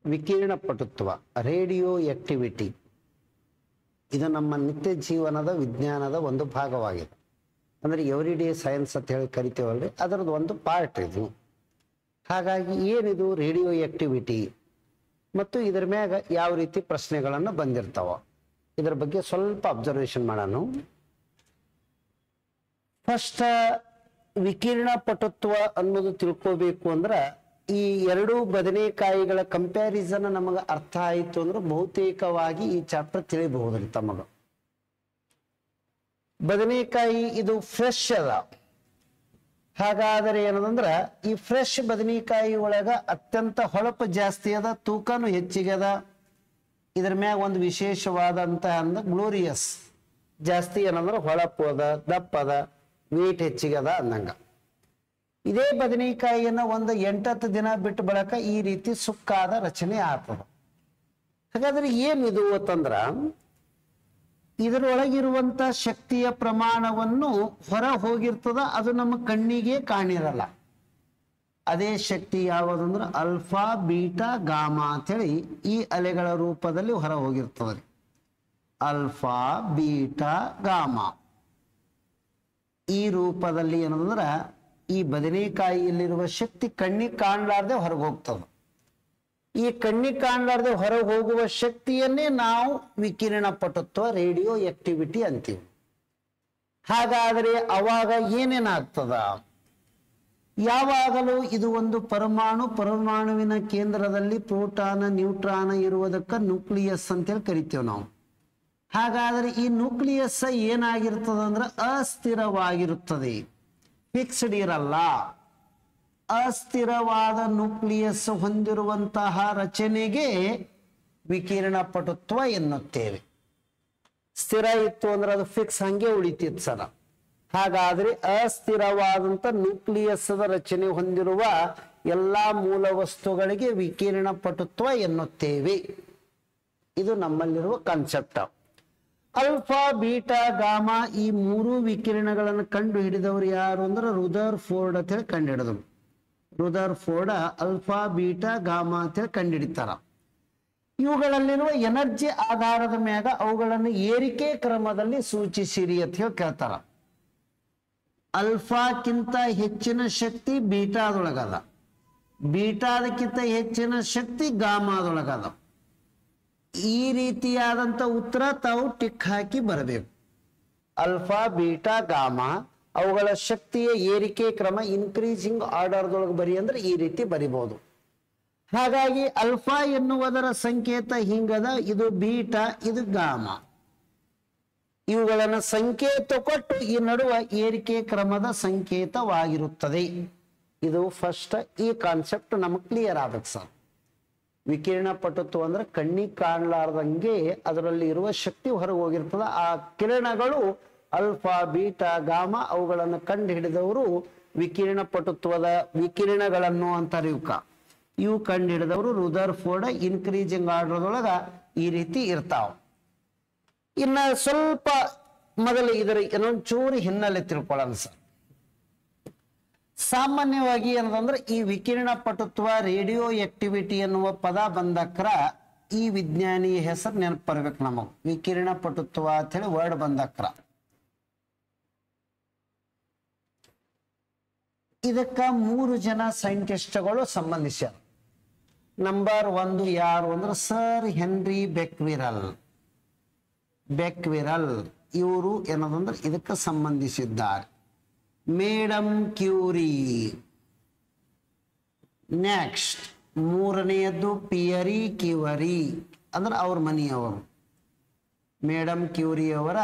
ವಿಕಿರಣ ಪಟುತ್ವ, radio activity, ಇದು ನಮ್ಮ ನಿತ್ಯ ಜೀವನದ ವಿಜ್ಞಾನದ ಒಂದು ಭಾಗವಾಗಿದೆ. ಅಂದರೆ ಎವ್ರಿಡೇ ಸೈನ್ಸ್ ಅಂತ ಹೇಳಿ ಕರಿತೀವಲ್ರಿ, ಅದರದ್ದು ಒಂದು ಪಾರ್ಟ್ ಇದು. ಹಾಗಾಗಿ ಏನಿದು ರೇಡಿಯೋ ಆಕ್ಟಿವಿಟಿ ಮತ್ತು ಇದರ ಮ್ಯಾಗ ಯಾವ ರೀತಿ ಪ್ರಶ್ನೆಗಳನ್ನು ಬಂದಿರ್ತಾವ, ಇದರ ಬಗ್ಗೆ ಸ್ವಲ್ಪ ಅಬ್ಸರ್ವೇಷನ್ ಮಾಡೋಣ. ಫಸ್ಟ್ ವಿಕಿರಣ ಪಟುತ್ವ ಅನ್ನೋದು ತಿಳ್ಕೋಬೇಕು ಅಂದ್ರೆ ಈ ಎರಡು ಬದನೆಕಾಯಿಗಳ ಕಂಪ್ಯಾರಿಸನ್ ನಮಗೆ ಅರ್ಥ ಆಯಿತು ಅಂದ್ರೆ ಬಹುತೇಕವಾಗಿ ಈ ಚಾಪ್ಟರ್ ತಿಳಿಬಹುದ್ರಿ ತಮಗ. ಬದನೆಕಾಯಿ ಇದು ಫ್ರೆಶ್ ಅದ. ಹಾಗಾದರೆ ಏನದಂದ್ರ ಈ ಫ್ರೆಶ್ ಬದನೆಕಾಯಿ ಒಳಗ ಅತ್ಯಂತ ಹೊಳಪು ಜಾಸ್ತಿ ಅದ, ತೂಕನು ಹೆಚ್ಚಿಗೆ ಅದ. ಇದ್ರ ಮ್ಯಾಗ ಒಂದು ವಿಶೇಷವಾದಂತ ಅಂದ ಗ್ಲೋರಿಯಸ್ ಜಾಸ್ತಿ ಏನಂದ್ರೆ ಹೊಳಪು ಅದ, ದಪ್ಪ ಅದ, ವೇಟ್ ಹೆಚ್ಚಿಗೆ ಅದ ಅಂದಂಗ. ಇದೇ ಬದನೆಕಾಯಿಯನ್ನ ಒಂದು 8-10 ದಿನ ಬಿಟ್ಟು ಬಳಕ ಈ ರೀತಿ ಸುಕ್ಕಾದ ರಚನೆ ಆಗ್ತದ. ಹಾಗಾದ್ರೆ ಏನಿದು ಅಂತಂದ್ರ ಇದರೊಳಗಿರುವಂತ ಶಕ್ತಿಯ ಪ್ರಮಾಣವನ್ನು ಹೊರ ಹೋಗಿರ್ತದ, ಅದು ನಮ್ಮ ಕಣ್ಣಿಗೆ ಕಾಣಿರಲ್ಲ. ಅದೇ ಶಕ್ತಿ ಯಾವುದಂದ್ರೆ ಅಲ್ಫಾ ಬೀಟಾ ಗಾಮಾ ಅಂತೇಳಿ ಈ ಅಲೆಗಳ ರೂಪದಲ್ಲಿ ಹೊರ ಹೋಗಿರ್ತದೆ. ಅಲ್ಫಾ ಬೀಟಾ ಗಾಮಾ ಈ ರೂಪದಲ್ಲಿ ಏನಂದ್ರ ಈ ಬದನೆಕಾಯಿಯಲ್ಲಿರುವ ಶಕ್ತಿ ಕಣ್ಣಿಗೆ ಕಾಣಲಾರ್ದೆ ಹೊರಗೆ ಹೋಗ್ತದೆ. ಈ ಕಣ್ಣಿಗೆ ಕಾಣಲಾರ್ದೆ ಹೊರಗೆ ಹೋಗುವ ಶಕ್ತಿಯನ್ನೇ ನಾವು ವಿಕಿರಣ ಪಟುತ್ವ, ರೇಡಿಯೋ ಆಕ್ಟಿವಿಟಿ ಅಂತೀವಿ. ಹಾಗಾದರೆ ಅವಾಗ ಏನೇನಾಗ್ತದ? ಯಾವಾಗಲೂ ಇದು ಒಂದು ಪರಮಾಣುವಿನ ಕೇಂದ್ರದಲ್ಲಿ ಪ್ರೋಟಾನ ನ್ಯೂಟ್ರಾನ ಇರುವುದಕ್ಕೆ ನ್ಯೂಕ್ಲಿಯಸ್ ಅಂತೇಳಿ ಕರಿತೀವಿ ನಾವು. ಹಾಗಾದರೆ ಈ ನ್ಯೂಕ್ಲಿಯಸ್ ಏನಾಗಿರ್ತದ ಅಂದ್ರೆ ಅಸ್ಥಿರವಾಗಿರುತ್ತದೆ, ಫಿಕ್ಸ್ಡ್ ಇರಲ್ಲ. ಅಸ್ಥಿರವಾದ ನ್ಯೂಕ್ಲಿಯಸ್ ಹೊಂದಿರುವಂತಹ ರಚನೆಗೆ ವಿಕಿರಣ ಪಟುತ್ವ ಎನ್ನುತ್ತೇವೆ. ಸ್ಥಿರ ಇತ್ತು ಅಂದ್ರೆ ಅದು ಫಿಕ್ಸ್ ಹಂಗೆ ಉಳಿತಿತ್ತು ಸರ. ಹಾಗಾದ್ರೆ ಅಸ್ಥಿರವಾದಂತ ನ್ಯೂಕ್ಲಿಯಸ್ ರಚನೆ ಹೊಂದಿರುವ ಎಲ್ಲಾ ಮೂಲ ವಸ್ತುಗಳಿಗೆ ವಿಕಿರಣ ಪಟುತ್ವ ಎನ್ನುತ್ತೇವೆ. ಇದು ನಮ್ಮಲ್ಲಿರುವ ಕಾನ್ಸೆಪ್ಟ್. ಅಲ್ಫಾ ಬೀಟಾ ಗಾಮಾ ಈ ಮೂರು ವಿಕಿರಣಗಳನ್ನು ಕಂಡು ಹಿಡಿದವರು ಯಾರು ಅಂದ್ರೆ ರುದರ್ ಫೋರ್ಡ್ ಅಂತ ಹೇಳಿ ಕಂಡು ಹಿಡಿದ್ರು. ರುದರ್ ಫೋರ್ಡ್ ಅಲ್ಫಾ ಬೀಟಾ ಗಾಮಾ ಅಂತ ಹೇಳಿ ಕಂಡು ಹಿಡಿತಾರ. ಇವುಗಳಲ್ಲಿರುವ ಎನರ್ಜಿ ಆಧಾರದ ಮ್ಯಾಗ ಅವುಗಳನ್ನು ಏರಿಕೆ ಕ್ರಮದಲ್ಲಿ ಸೂಚಿಸಿರಿ ಅಂತ ಹೇಳಿ ಕೇಳ್ತಾರ. ಅಲ್ಫಾಕ್ಕಿಂತ ಹೆಚ್ಚಿನ ಶಕ್ತಿ ಬೀಟಾದೊಳಗದ, ಬೀಟಾದಕ್ಕಿಂತ ಹೆಚ್ಚಿನ ಶಕ್ತಿ ಗಾಮಾದೊಳಗದ. ಈ ರೀತಿಯಾದಂತ ಉತ್ತರ ತಾವು ಟಿಕ್ ಹಾಕಿ ಬರಬೇಕು. ಅಲ್ಫಾ ಬೀಟಾ ಗಾಮಾ ಅವುಗಳ ಶಕ್ತಿಯ ಏರಿಕೆ ಕ್ರಮ ಇನ್ಕ್ರೀಸಿಂಗ್ ಆರ್ಡರ್ದೊಳಗೆ ಬರಿ ಅಂದ್ರೆ ಈ ರೀತಿ ಬರಿಬಹುದು. ಹಾಗಾಗಿ ಅಲ್ಫಾ ಎನ್ನುವುದರ ಸಂಕೇತ ಹಿಂಗದ, ಇದು ಬೀಟಾ, ಇದು ಗಾಮಾ. ಇವುಗಳನ್ನು ಸಂಕೇತ ಕೊಟ್ಟು ಈ ನಡುವ ಏರಿಕೆ ಕ್ರಮದ ಸಂಕೇತವಾಗಿರುತ್ತದೆ. ಇದು ಫಸ್ಟ್ ಈ ಕಾನ್ಸೆಪ್ಟ್ ನಮಗೆ ಕ್ಲಿಯರ್ ಆಗ್ಬೇಕು ಸರ್. ವಿಕಿರಣ ಪಟುತ್ವ ಅಂದ್ರೆ ಕಣ್ಣಿಗೆ ಕಾಣಲಾರ್ದಂಗೆ ಅದರಲ್ಲಿ ಇರುವ ಶಕ್ತಿ ಹೊರಗೆ ಹೋಗಿರ್ತದ. ಆ ಕಿರಣಗಳು ಅಲ್ಫಾ ಬೀಟಾ ಗಾಮಾ ಅವುಗಳನ್ನು ಕಂಡು ಹಿಡಿದವರು ವಿಕಿರಣ ಪಟುತ್ವದ ವಿಕಿರಣಗಳನ್ನು ಅಂತಾರೆ. ಇವು ಕಂಡು ಹಿಡಿದವರು ರುದರ್ ಫೋರ್ಡ್ ಇನ್ಕ್ರೀಸಿಂಗ್ ಆರ್ಡರ್ದೊಳಗ ಈ ರೀತಿ ಇರ್ತಾವ. ಇನ್ನ ಸ್ವಲ್ಪ ಮೊದಲು ಇದರ ಇನ್ನೊಂದು ಚೂರು ಹಿನ್ನೆಲೆ ತಿಳ್ಕೊಳ್ಳೋಣ ಸರ್. ಸಾಮಾನ್ಯವಾಗಿ ಏನಂದ್ರೆ ಈ ವಿಕಿರಣ ಪಟುತ್ವ, ರೇಡಿಯೋ ಆಕ್ಟಿವಿಟಿ ಎನ್ನುವ ಪದ ಬಂದಕ್ರ ಈ ವಿಜ್ಞಾನಿಯ ಹೆಸರು ನೆನಪು ಬರ್ಬೇಕು ನಮಗ್. ವಿಕಿರಣ ಪಟುತ್ವ ಅಂತ ಹೇಳಿ ವರ್ಡ್ ಬಂದಕ್ರ ಇದಕ್ಕ 3 ಜನ ಸೈಂಟಿಸ್ಟ್ಗಳು ಸಂಬಂಧಿಸ್ಯಾರ. ನಂಬರ್ 1 ಯಾರು ಅಂದ್ರೆ ಸರ್ ಹೆನ್ರಿ ಬೆಕ್ವಿರಲ್. ಇವರು ಏನದಂದ್ರೆ ಇದಕ್ಕೆ ಸಂಬಂಧಿಸಿದ್ದಾರೆ. Madam Curie. ನೆಕ್ಸ್ಟ್ 3ನೇಯದ್ದು ಪಿಯರಿ ಕ್ಯೂರಿ ಅಂದ್ರೆ ಅವ್ರ ಮನೆಯವರು. ಮೇಡಮ್ ಕ್ಯೂರಿ ಅವರ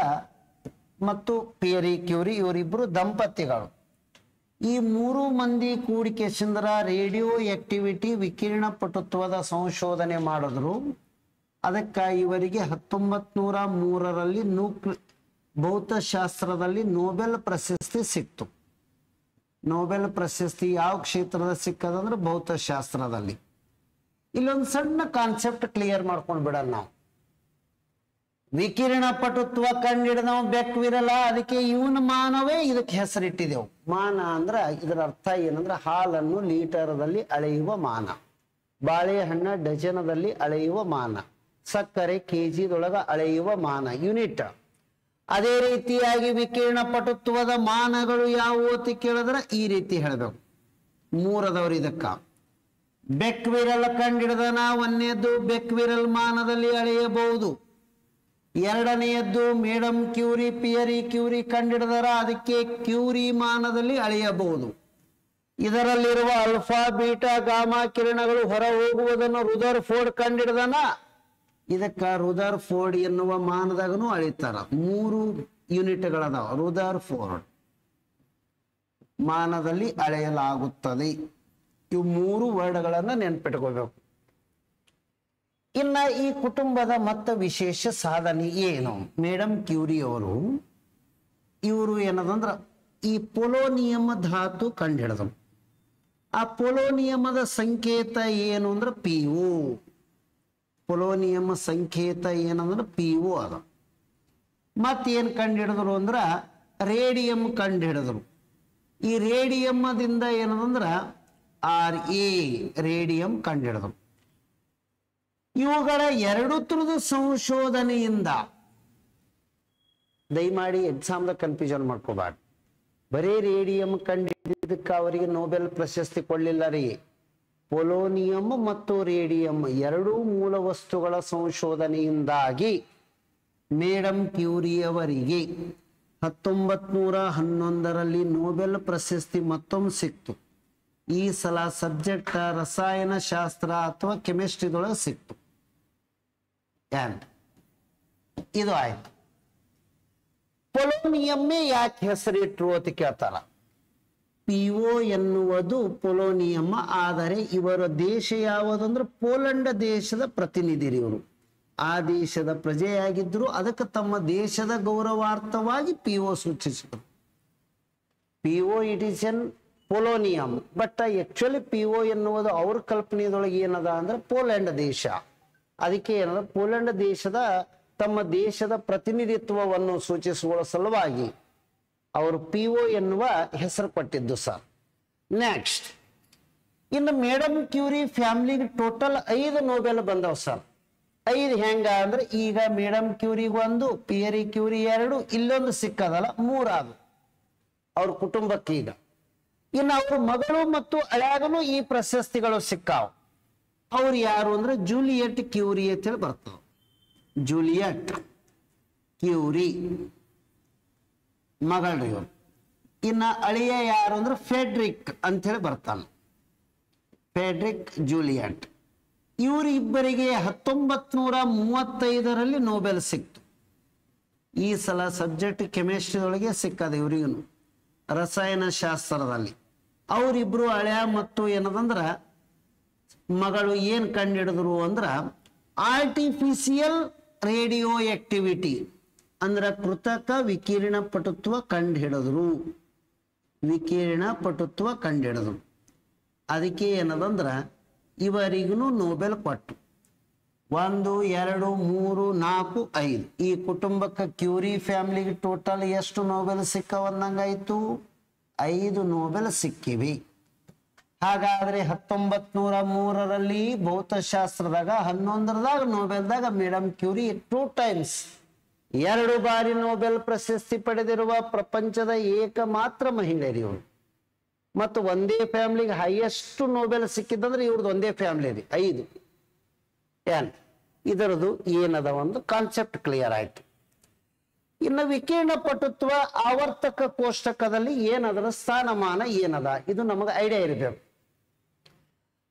ಮತ್ತು ಪಿಯರಿ ಕ್ಯೂರಿ ಇವರಿಬ್ಬರು ದಂಪತಿಗಳು. ಈ 3 ಮಂದಿ ಕೂಡಿಕೆಸಿಂದ್ರ ರೇಡಿಯೋ ಆಕ್ಟಿವಿಟಿ ವಿಕಿರಣ ಪಟುತ್ವದ ಸಂಶೋಧನೆ ಮಾಡಿದ್ರು. ಅದಕ್ಕೆ ಇವರಿಗೆ 1903ರಲ್ಲಿ ಭೌತಶಾಸ್ತ್ರದಲ್ಲಿ ನೊಬೆಲ್ ಪ್ರಶಸ್ತಿ ಸಿಕ್ತು. ನೊಬೆಲ್ ಪ್ರಶಸ್ತಿ ಯಾವ ಕ್ಷೇತ್ರದ ಸಿಕ್ಕದಂದ್ರೆ ಭೌತಶಾಸ್ತ್ರದಲ್ಲಿ. ಇಲ್ಲೊಂದು ಸಣ್ಣ ಕಾನ್ಸೆಪ್ಟ್ ಕ್ಲಿಯರ್ ಮಾಡ್ಕೊಂಡು ಬಿಡೋಣ ನಾವು. ವಿಕಿರಣ ಪಟುತ್ವ ಕಂಡಿಡಿದವ ಬೆಕ್ವಿರಲ್ಲ, ಅದಕ್ಕೆ ಇವನ ಮಾನವೇ ಇದಕ್ಕೆ ಹೆಸರಿಟ್ಟಿದೆವು. ಮಾನ ಅಂದ್ರ ಇದರ ಅರ್ಥ ಏನಂದ್ರೆ ಹಾಲನ್ನು ಲೀಟರ್ದಲ್ಲಿ ಅಳೆಯುವ ಮಾನ. ಬಾಳೆಹಣ್ಣ ಡಜನದಲ್ಲಿ ಅಳೆಯುವ ಮಾನ, ಸಕ್ಕರೆ ಕೆಜಿದೊಳಗ ಅಳೆಯುವ ಮಾನ ಯೂನಿಟ್. ಅದೇ ರೀತಿಯಾಗಿ ವಿಕಿರಣ ಪಟುತ್ವದ ಮಾನಗಳು ಯಾವುವು ಅಂತ ಕೇಳಿದ್ರೆ ಈ ರೀತಿ ಹೇಳಬೇಕು. ಮೂರದವರು ಇದಕ್ಕ ಬೆಕ್ವಿರಲ್ ಕಂಡಿಡಿದನ. ಒಂದನೇದ್ದು ಬೆಕ್ವಿರಲ್ ಮಾನದಲ್ಲಿ ಅಳೆಯಬಹುದು. ಎರಡನೆಯದ್ದು ಮೇಡಮ್ ಕ್ಯೂರಿ ಪಿಯರಿ ಕ್ಯೂರಿ ಕಂಡಿಡಿದರ, ಅದಕ್ಕೆ ಕ್ಯೂರಿ ಮಾನದಲ್ಲಿ ಅಳೆಯಬಹುದು. ಇದರಲ್ಲಿರುವ ಅಲ್ಫಾ ಬೀಟಾ ಗಾಮಾ ಕಿರಣಗಳು ಹೊರ ಹೋಗುವುದನ್ನು ರುದರ್ ಫೋರ್ಡ್ ಕಂಡಿಡಿದನ. ಇದಕ್ಕ ರುದರ್ ಫೋರ್ಡ್ ಎನ್ನುವ ಮಾನದಾಗನು ಅಳಿತಾರ. 3 ಯೂನಿಟ್ಗಳದಾವ. ರುದರ್ ಫೋರ್ಡ್ ಮಾನದಲ್ಲಿ ಅಳೆಯಲಾಗುತ್ತದೆ. ಇವು 3 ವರ್ಡ್ಗಳನ್ನ ನೆನ್ಪಿಟ್ಕೋಬೇಕು. ಇನ್ನ ಈ ಕುಟುಂಬದ ಮತ್ತ ವಿಶೇಷ ಸಾಧನೆ ಏನು? ಮೇಡಮ್ ಕ್ಯೂರಿ ಇವರು ಏನದಂದ್ರ ಈ ಪೊಲೋನಿಯಂ ಧಾತು ಕಂಡುಹಿಡಿದ್ರು. ಆ ಪೊಲೋನಿಯಮದ ಸಂಕೇತ ಏನು ಅಂದ್ರೆ PO. ಪೊಲೋನಿಯಂ ಸಂಕೇತ ಏನಂದ್ರೆ PO ಅದ. ಮತ್ತೇನು ಕಂಡುಹಿಡಿದ್ರು ಅಂದ್ರ ರೇಡಿಯಂ ಕಂಡುಹಿಡಿದ್ರು. ಈ ರೇಡಿಯಂದಿಂದ ಏನದಂದ್ರ RA ರೇಡಿಯಂ ಕಂಡುಹಿಡಿದ್ರು. ಇವುಗಳ 2 ಥರದ ಸಂಶೋಧನೆಯಿಂದ ದಯಮಾಡಿ ಎಕ್ಸಾಮ್ದ ಕನ್ಫ್ಯೂಷನ್ ಮಾಡ್ಕೋಬಾರ್ದು. ಬರೀ ರೇಡಿಯಂ ಕಂಡುಹಿಡಿದಕ್ಕೆ ಅವರಿಗೆ ನೊಬೆಲ್ ಪ್ರಶಸ್ತಿ ಕೊಡಲಿಲ್ಲ ರೀ. ಪೊಲೋನಿಯಂ ಮತ್ತು ರೇಡಿಯಂ 2 ಮೂಲ ವಸ್ತುಗಳ ಸಂಶೋಧನೆಯಿಂದಾಗಿ ಮೇಡಮ್ ಕ್ಯೂರಿ ಅವರಿಗೆ 1911ರಲ್ಲಿ ನೊಬೆಲ್ ಪ್ರಶಸ್ತಿ ಮತ್ತೊಮ್ಮೆ ಸಿಕ್ತು. ಈ ಸಲ ಸಬ್ಜೆಕ್ಟ್ ರಸಾಯನ ಶಾಸ್ತ್ರ ಅಥವಾ ಕೆಮಿಸ್ಟ್ರಿದೊಳಗೆ ಸಿಕ್ತು. ಇದು ಆಯ್ತು. ಪೊಲೋನಿಯಮ್ಮೇ ಯಾಕೆ ಹೆಸರಿಟ್ರು ಅಂತ ಕೇಳ್ತಾರ. PO ಎನ್ನುವುದು ಪೊಲೋನಿಯಂ. ಆದರೆ ಇವರ ದೇಶ ಯಾವುದಂದ್ರೆ ಪೋಲೆಂಡ್ ದೇಶದ ಪ್ರತಿನಿಧಿರಿ. ಇವರು ಆ ದೇಶದ ಪ್ರಜೆಯಾಗಿದ್ರು. ಅದಕ್ಕೆ ತಮ್ಮ ದೇಶದ ಗೌರವಾರ್ಥವಾಗಿ PO ಸೂಚಿಸಿದರು. PO it is N polonium. But actually PO ಎನ್ನುವುದು ಅವ್ರ ಕಲ್ಪನೆಯದೊಳಗೆ ಏನದ ಅಂದ್ರೆ ಪೋಲೆಂಡ್ ದೇಶ. ಅದಕ್ಕೆ ಏನದ ಪೋಲೆಂಡ್ ದೇಶದ ತಮ್ಮ ದೇಶದ ಪ್ರತಿನಿಧಿತ್ವವನ್ನು ಸೂಚಿಸುವ ಸಲುವಾಗಿ ಅವರು PO ಎನ್ನುವ ಹೆಸರು ಕೊಟ್ಟಿದ್ದು ಸರ್. ನೆಕ್ಸ್ಟ್, ಇನ್ನು ಮೇಡಮ್ ಕ್ಯೂರಿ ಫ್ಯಾಮಿಲಿಗೆ ಟೋಟಲ್ 5 ನೊಬೆಲ್ ಬಂದವ ಸರ್. 5 ಹೆಂಗ ಅಂದ್ರೆ ಈಗ ಮೇಡಮ್ ಕ್ಯೂರಿಗೆ 1, ಪಿಯರಿ ಕ್ಯೂರಿ 2, ಇಲ್ಲೊಂದು ಸಿಕ್ಕದಲ್ಲ 3 ಆದು ಅವ್ರ ಕುಟುಂಬಕ್ಕೆ. ಈಗ ಇನ್ನು ಅವ್ರ ಮಗಳು ಮತ್ತು ಅಳಾಗನು ಈ ಪ್ರಶಸ್ತಿಗಳು ಸಿಕ್ಕಾವ. ಅವ್ರು ಯಾರು ಅಂದ್ರೆ ಜೂಲಿಯಟ್ ಕ್ಯೂರಿ ಅಂತೇಳಿ ಬರ್ತದೆ. ಜೂಲಿಯಟ್ ಕ್ಯೂರಿ ಮಗಳು ಇವರು. ಇನ್ನ ಅಳಿಯ ಯಾರು ಅಂದ್ರೆ ಫೆಡ್ರಿಕ್ ಅಂತೇಳಿ ಬರ್ತಾನೆ. Frederic Joliot. ಇವರಿಬ್ಬರಿಗೆ 1935ರಲ್ಲಿ ನೊಬೆಲ್ ಸಿಕ್ತು. ಈ ಸಲ ಸಬ್ಜೆಕ್ಟ್ ಕೆಮಿಸ್ಟ್ರಿಯೊಳಗೆ ಸಿಕ್ಕದ ಇವರಿಗೂ, ರಸಾಯನ ಶಾಸ್ತ್ರದಲ್ಲಿ. ಅವರಿಬ್ರು ಅಳಿಯ ಮತ್ತು ಏನದಂದ್ರ ಮಗಳು ಏನ್ ಕಂಡುಹಿಡಿದ್ರು ಅಂದ್ರ ಆರ್ಟಿಫಿಷಿಯಲ್ ರೇಡಿಯೋ ಆಕ್ಟಿವಿಟಿ ಅಂದ್ರ ಕೃತಕ ವಿಕಿರಣ ಪಟುತ್ವ ಕಂಡುಹಿಡಿದ್ರು. ವಿಕಿರಣ ಪಟುತ್ವ ಕಂಡುಹಿಡಿದ್ರು. ಅದಕ್ಕೆ ಏನದಂದ್ರ ಇವರಿಗೂ ನೊಬೆಲ್ ಕೊಟ್ಟು 1, 2, 3, 4, 5 ಈ ಕುಟುಂಬಕ್ಕೆ ಕ್ಯೂರಿ ಫ್ಯಾಮಿಲಿಗೆ ಟೋಟಲ್ ಎಷ್ಟು ನೊಬೆಲ್ ಸಿಕ್ಕವಂದಂಗಾಯ್ತು? 5 ನೊಬೆಲ್ ಸಿಕ್ಕಿವಿ. ಹಾಗಾದ್ರೆ 1903ರಲ್ಲಿ ಭೌತಶಾಸ್ತ್ರದಾಗ 11ರದಾಗ ನೊಬೆಲ್ದಾಗ ಮೇಡಮ್ ಕ್ಯೂರಿ 2 ಟೈಮ್ಸ್ 2 ಬಾರಿ ನೊಬೆಲ್ ಪ್ರಶಸ್ತಿ ಪಡೆದಿರುವ ಪ್ರಪಂಚದ ಏಕಮಾತ್ರ ಮಹಿಳೆಯರು ಇವರು. ಮತ್ತು ಒಂದೇ ಫ್ಯಾಮಿಲಿಗೆ ಹೈಯೆಸ್ಟ್ ನೊಬೆಲ್ ಸಿಕ್ಕಿದ್ದಂದ್ರೆ ಇವ್ರದ್ದು ಒಂದೇ ಫ್ಯಾಮಿಲಿ ರೀ 5. ಇದರದು ಏನದ ಒಂದು ಕಾನ್ಸೆಪ್ಟ್ ಕ್ಲಿಯರ್ ಆಯ್ತು. ಇನ್ನು ವಿಕಿರಣ ಪಟುತ್ವ ಆವರ್ತಕ ಕೋಷ್ಟಕದಲ್ಲಿ ಏನದರ ಸ್ಥಾನಮಾನ ಏನದ ಇದು ನಮಗೆ ಐಡಿಯಾ ಇರಬೇಕು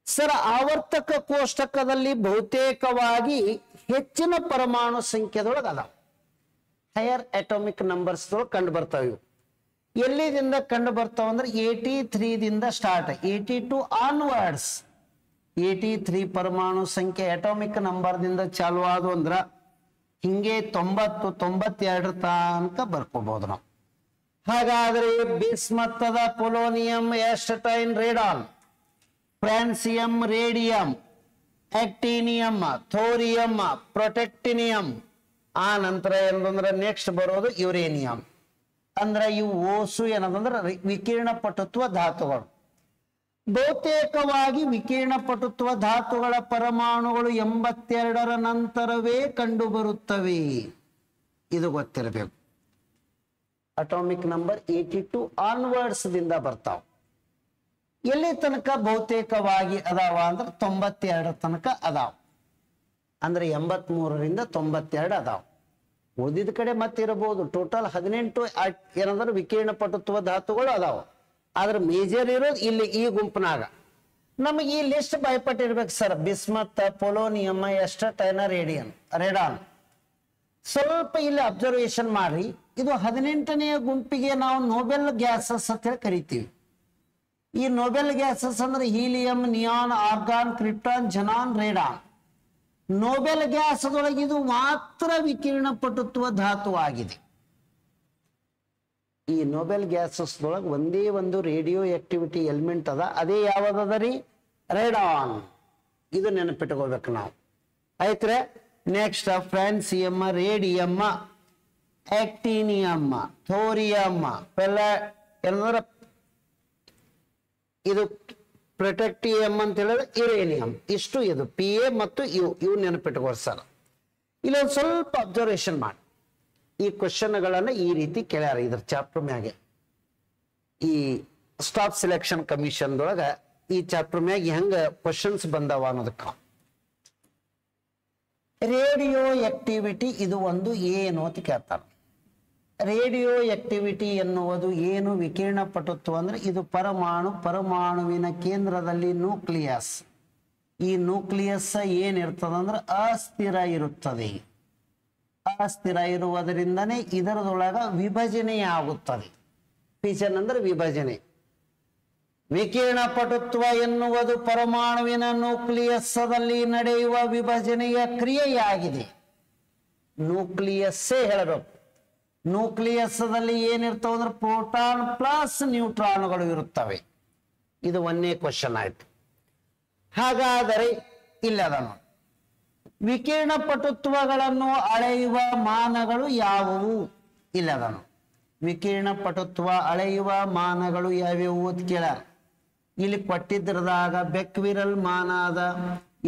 ಸರ್. ಆವರ್ತಕ ಕೋಷ್ಟಕದಲ್ಲಿ ಬಹುತೇಕವಾಗಿ ಹೆಚ್ಚಿನ ಪರಮಾಣು ಸಂಖ್ಯೆದೊಳಗೆ ಅದ. ಹೈಯರ್ ಅಟಾಮಿಕ್ ನಂಬರ್ಸ್ ಕಂಡು ಬರ್ತಾವೆ. ಎಲ್ಲಿದಿಂದ ಕಂಡು ಬರ್ತಾವ ಅಂದ್ರೆ 83ದಿಂದ ಸ್ಟಾರ್ಟ್ 82 ಆನ್ವರ್ಡ್ಸ್. 83 ಪರಮಾಣು ಸಂಖ್ಯೆ ಅಟಾಮಿಕ್ ನಂಬರ್ದಿಂದ ಚಾಲು ಆದು ಅಂದ್ರ ಹಿಂಗೆ 90, 92 ತನಕ ಬರ್ಕೋಬಹುದು ನಾವು. ಹಾಗಾದ್ರೆ ಬಿಸ್ಮತ್ತದ polonium, astatine, radon, francium, radium, actinium, thorium, protactinium. ಆ ನಂತರ ಏನಂದ್ರೆ ನೆಕ್ಸ್ಟ್ ಬರೋದು ಯುರೇನಿಯಂ. ಅಂದ್ರೆ ಇವು ಓಸು ಏನದಂದ್ರೆ ವಿಕಿರಣ ಪಟುತ್ವ ಧಾತುಗಳು. ಬಹುತೇಕವಾಗಿ ವಿಕಿರಣ ಪಟುತ್ವ ಧಾತುಗಳ ಪರಮಾಣುಗಳು 82ರ ನಂತರವೇ ಕಂಡುಬರುತ್ತವೆ. ಇದು ಗೊತ್ತಿರಬೇಕು. ಅಟಾಮಿಕ್ ನಂಬರ್ 82 ಆನ್ವರ್ಡ್ಸ್ ದಿಂದ ಬರ್ತಾವ. ಎಲ್ಲಿ ತನಕ ಬಹುತೇಕವಾಗಿ ಅದಾವ ಅಂದ್ರೆ 92 ತನಕ ಅದಾವ. ಅಂದ್ರೆ 83ರಿಂದ 92 ಅದಾವ. ಉಳಿದಿದ ಕಡೆ ಮತ್ತೆ ಇರಬಹುದು. ಟೋಟಲ್ 18 ಏನಂದ್ರೆ ವಿಕಿರಣ ಪಟುತ್ವ ಧಾತುಗಳು ಅದಾವ. ಆದ್ರೆ ಮೇಜರ್ ಇರೋದು ಇಲ್ಲಿ ಈ ಗುಂಪಿನಾಗ. ನಮಗೆ ಈ ಲಿಸ್ಟ್ ಭಯಪಟ್ಟಿರ್ಬೇಕು sir. Bismuth, polonium, astatine, radon. ಸ್ವಲ್ಪ ಇಲ್ಲಿ ಅಬ್ಸರ್ವೇಷನ್ ಮಾಡಿ. ಇದು 18ನೇ ಗುಂಪಿಗೆ ನಾವು ನೋಬೆಲ್ ಗ್ಯಾಸಸ್ ಅಂತ ಹೇಳಿ ಕರಿತೀವಿ. ಈ ನೋಬೆಲ್ ಗ್ಯಾಸಸ್ ಅಂದ್ರೆ helium, neon, argon, krypton, xenon, radon. Noble ಗ್ಯಾಸದೊಳಗೆ ಇದು ಮಾತ್ರ ವಿಕಿರಣ ಪಟುತ್ವ ಧಾತುವಾಗಿದೆ. ಈ ನೋಬೆಲ್ ಗ್ಯಾಸಸ್ದೊಳಗೆ ಒಂದೇ ಒಂದು ರೇಡಿಯೋ ಆಕ್ಟಿವಿಟಿ ಎಲಿಮೆಂಟ್ ಅದ. ಅದೇ ಯಾವ್ದದ ರೀ? ರೇಡಾನ್. ಇದು ನೆನಪಿಟ್ಕೋಬೇಕು ನಾವು. ಆಯ್ತ್ರೆ. ನೆಕ್ಸ್ಟ್ ಫ್ರಾನ್ಸಿಯಮ್, ರೇಡಿಯಮ್, ಆಕ್ಟಿನಿಯಮ್, ಥೋರಿಯಮ್, ಏನಂದ್ರೆ ಇದು ಪ್ರೊಟೆಕ್ಟಿಯಮ್ ಅಂತ ಹೇಳಿದ್ರೆ ಯುರೇನಿಯಂ. ಇಷ್ಟು ಇದು PA ಮತ್ತು ಇವು ನೆನಪಿಟ್ಕೋರಿ ಸರ್. ಇಲ್ಲೊಂದು ಸ್ವಲ್ಪ ಅಬ್ಸರ್ವೇಷನ್ ಮಾಡಿ. ಈ ಕ್ವಶನ್ಗಳನ್ನ ಈ ರೀತಿ ಕೇಳ್ಯಾರ ಇದ್ರ ಚಾಪ್ಟರ್ ಮ್ಯಾಗೆ. ಈ ಸ್ಟಾಫ್ ಸೆಲೆಕ್ಷನ್ ಕಮಿಷನ್ ದೊಳಗ ಈ ಚಾಪ್ಟರ್ ಮ್ಯಾಗ ಹೆಂಗ ಕ್ವಶನ್ಸ್ ಬಂದವ ಅನ್ನೋದಕ್ಕ. ರೇಡಿಯೋ ಆಕ್ಟಿವಿಟಿ ಇದು ಒಂದು ಏನು ಅಂತ ಕೇಳ್ತಾರ. ರೇಡಿಯೋ ಆಕ್ಟಿವಿಟಿ ಎನ್ನುವುದು ಏನು? ವಿಕಿರಣ ಪಟುತ್ವ ಅಂದ್ರೆ ಇದು ಪರಮಾಣುವಿನ ಕೇಂದ್ರದಲ್ಲಿ ನ್ಯೂಕ್ಲಿಯಸ್. ಈ ನ್ಯೂಕ್ಲಿಯಸ್ ಏನಿರ್ತದಂದ್ರೆ ಅಸ್ಥಿರ ಇರುತ್ತದೆ. ಅಸ್ಥಿರ ಇರುವುದರಿಂದನೇ ಇದರದೊಳಗ ವಿಭಜನೆ ಆಗುತ್ತದೆ. ಫಿಷನ್ ಅಂದ್ರೆ ವಿಭಜನೆ. ವಿಕಿರಣ ಪಟುತ್ವ ಎನ್ನುವುದು ಪರಮಾಣುವಿನ ನ್ಯೂಕ್ಲಿಯಸ್ದಲ್ಲಿ ನಡೆಯುವ ವಿಭಜನೆಯ ಕ್ರಿಯೆಯಾಗಿದೆ. ನ್ಯೂಕ್ಲಿಯಸ್ಸೇ ಹೇಳಬೇಕು. ನ್ಯೂಕ್ಲಿಯಸ್ದಲ್ಲಿ ಏನಿರ್ತಾವ ಅಂದ್ರೆ ಪ್ರೋಟಾನ್ ಪ್ಲಸ್ ನ್ಯೂಟ್ರಾನ್ಗಳು ಇರುತ್ತವೆ. ಇದು ಒಂದೇ ಕ್ವಶನ್ ಆಯ್ತು. ಹಾಗಾದರೆ ಇಲ್ಲದ ನೋಡಿ, ವಿಕಿರಣ ಪಟುತ್ವಗಳನ್ನು ಅಳೆಯುವ ಮಾನಗಳು ಯಾವುವು? ಇಲ್ಲದ ನೋಡಿ, ವಿಕಿರಣ ಪಟುತ್ವ ಅಳೆಯುವ ಮಾನಗಳು ಯಾವ್ಯಾವು ಅಂತ ಕೇಳ್ಯಾರ. ಇಲ್ಲಿ ಕೊಟ್ಟಿದ್ರದಾಗ ಬೆಕ್ವಿರಲ್ ಮಾನ ಅದ,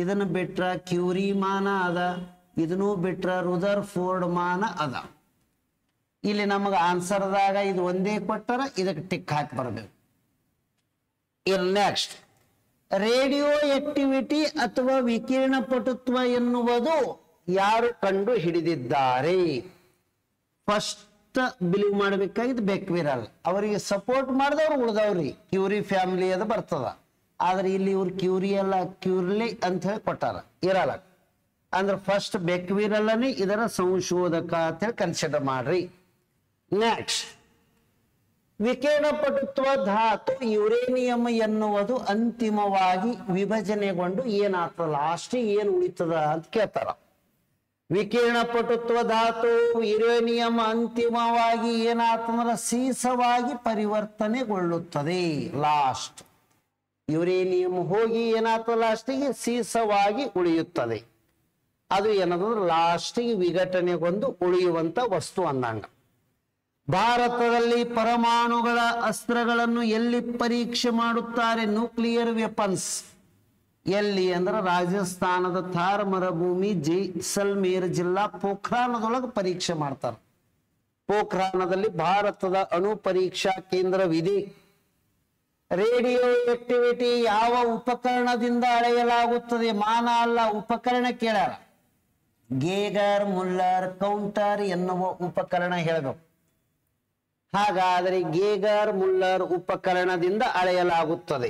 ಇದನ್ನು ಬಿಟ್ರ ಕ್ಯೂರಿ ಮಾನ ಅದ, ಇದನ್ನು ಬಿಟ್ರ ರುದರ್ಫೋರ್ಡ್ ಮಾನ ಅದ. ಇಲ್ಲಿ ನಮಗೆ ಆನ್ಸರ್ದಾಗ ಇದು ಒಂದೇ ಕೊಟ್ಟರ ಇದಕ್ಕೆ ಟಿಕ್ ಹಾಕಿ ಬರಬೇಕು. ಇಲ್ಲಿ ನೆಕ್ಸ್ಟ್, ರೇಡಿಯೋ ಆಕ್ಟಿವಿಟಿ ಅಥವಾ ವಿಕಿರಣ ಪಟುತ್ವ ಎನ್ನುವುದು ಯಾರು ಕಂಡು ಹಿಡಿದಿದ್ದಾರೆ? ಫಸ್ಟ್ ಬಿಲೀವ್ ಮಾಡಬೇಕಾಗಿದ್ದು ಬೆಕ್ವಿರಲ್. ಅವರಿಗೆ ಸಪೋರ್ಟ್ ಮಾಡಿದವ್ರು ಉಳಿದವ್ರಿ ಕ್ಯೂರಿ ಫ್ಯಾಮಿಲಿ ಅದು ಬರ್ತದ. ಆದ್ರೆ ಇಲ್ಲಿ ಇವ್ರು ಕ್ಯೂರಿ ಅಲ್ಲ, ಕ್ಯೂರ್ಲಿ ಅಂತ ಹೇಳಿ ಕೊಟ್ಟಾರ, ಇರಲ್ಲ. ಅಂದ್ರೆ ಫಸ್ಟ್ ಬೆಕ್ವಿರಲ್ಲನೇ ಇದರ ಸಂಶೋಧಕ ಅಂತ ಹೇಳಿ ಕನ್ಸಿಡರ್ ಮಾಡ್ರಿ. ನೆಕ್ಸ್ಟ್, ವಿಕಿರಣ ಪಟುತ್ವ ಧಾತು ಯುರೇನಿಯಂ ಎನ್ನುವುದು ಅಂತಿಮವಾಗಿ ವಿಭಜನೆಗೊಂಡು ಏನಾಗ್ತದ, ಲಾಸ್ಟ್ ಏನು ಉಳಿತದ ಅಂತ ಕೇಳ್ತಾರ. ವಿಕಿರಣ ಪಟುತ್ವ ಧಾತು ಯುರೇನಿಯಂ ಅಂತಿಮವಾಗಿ ಏನಾಗ್ತಂದ್ರ ಸೀಸವಾಗಿ ಪರಿವರ್ತನೆಗೊಳ್ಳುತ್ತದೆ. ಲಾಸ್ಟ್ ಯುರೇನಿಯಂ ಹೋಗಿ ಏನಾಗ್ತದ, ಲಾಸ್ಟಿಗೆ ಸೀಸವಾಗಿ ಉಳಿಯುತ್ತದೆ. ಅದು ಏನಂದ್ರೆ ಲಾಸ್ಟಿಗೆ ವಿಘಟನೆಗೊಂಡು ಉಳಿಯುವಂತ ವಸ್ತು ಅಂದಂಗ. ಭಾರತದಲ್ಲಿ ಪರಮಾಣುಗಳ ಅಸ್ತ್ರಗಳನ್ನು ಎಲ್ಲಿ ಪರೀಕ್ಷೆ ಮಾಡುತ್ತಾರೆ? ನ್ಯೂಕ್ಲಿಯರ್ ವೆಪನ್ಸ್ ಎಲ್ಲಿ ಅಂದ್ರೆ ರಾಜಸ್ಥಾನದ ಥಾರ್ ಮರುಭೂಮಿ, ಜೈಸಲ್ಮೇರ್ ಜಿಲ್ಲಾ ಪೋಖ್ರಾನದೊಳಗೆ ಪರೀಕ್ಷೆ ಮಾಡ್ತಾರೆ. ಪೋಖ್ರಾನದಲ್ಲಿ ಭಾರತದ ಅಣು ಪರೀಕ್ಷಾ ಕೇಂದ್ರವಿದೆ. ರೇಡಿಯೋ ಆಕ್ಟಿವಿಟಿ ಯಾವ ಉಪಕರಣದಿಂದ ಅಳೆಯಲಾಗುತ್ತದೆ? ಮಾನ ಅಲ್ಲ, ಉಪಕರಣ ಕೇಳ್ಯಾರ. ಗೇಗರ್ ಮುಲ್ಲರ್ ಕೌಂಟರ್ ಎನ್ನುವ ಉಪಕರಣ ಹೇಳಬೇಕು. ಹಾಗಾದರೆ ಗೇಗರ್ ಮುಲ್ಲರ್ ಉಪಕರಣದಿಂದ ಅಳೆಯಲಾಗುತ್ತದೆ.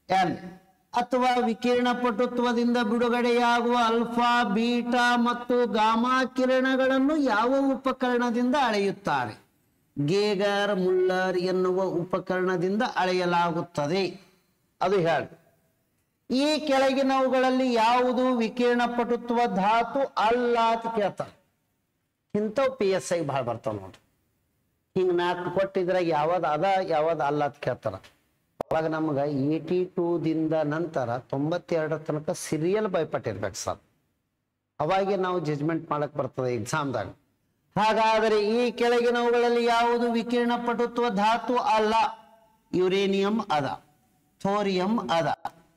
ಎನ್ ಅಥವಾ ವಿಕಿರಣ ಪಟುತ್ವದಿಂದ ಬಿಡುಗಡೆಯಾಗುವ ಅಲ್ಫಾ, ಬೀಟಾ ಮತ್ತು ಗಾಮಾ ಕಿರಣಗಳನ್ನು ಯಾವ ಉಪಕರಣದಿಂದ ಅಳೆಯುತ್ತಾರೆ? ಗೇಗರ್ ಮುಲ್ಲರ್ ಎನ್ನುವ ಉಪಕರಣದಿಂದ ಅಳೆಯಲಾಗುತ್ತದೆ. ಅದು ಹೇಳಿ. ಈ ಕೆಳಗಿನವುಗಳಲ್ಲಿ ಯಾವುದು ವಿಕಿರಣ ಪಟುತ್ವ ಧಾತು ಅಲ್ಲ ಅಂತ ಕೇಳ್ತಾರೆ. ಇಂಥವು PSI ಬಹಳ ಬರ್ತಾವ ನೋಡ್ರಿ. ಹಿಂಗ 4 ಕೊಟ್ಟಿದ್ರಾಗ ಯಾವ್ದು ಅದ ಯಾವ್ದು ಅಲ್ಲ ಅಂತ ಕೇಳ್ತಾರ. ಅವಾಗ ನಮ್ಗ 82 ದಿಂದ ನಂತರ 92 ತನಕ ಸೀರಿಯಲ್ ಭಯಪಟ್ಟಿರ್ಬೇಕು ಸರ್. ಅವಾಗೆ ನಾವು ಜಜ್ಮೆಂಟ್ ಮಾಡಕ್ ಬರ್ತದೆ ಎಕ್ಸಾಮ್ದಾಗ. ಹಾಗಾದರೆ ಈ ಕೆಳಗಿನವುಗಳಲ್ಲಿ ಯಾವುದು ವಿಕಿರಣ ಪಟುತ್ವ ಧಾತು ಅಲ್ಲ? ಯುರೇನಿಯಂ ಅದ. ಥೋರಿಯಂ ಅದ.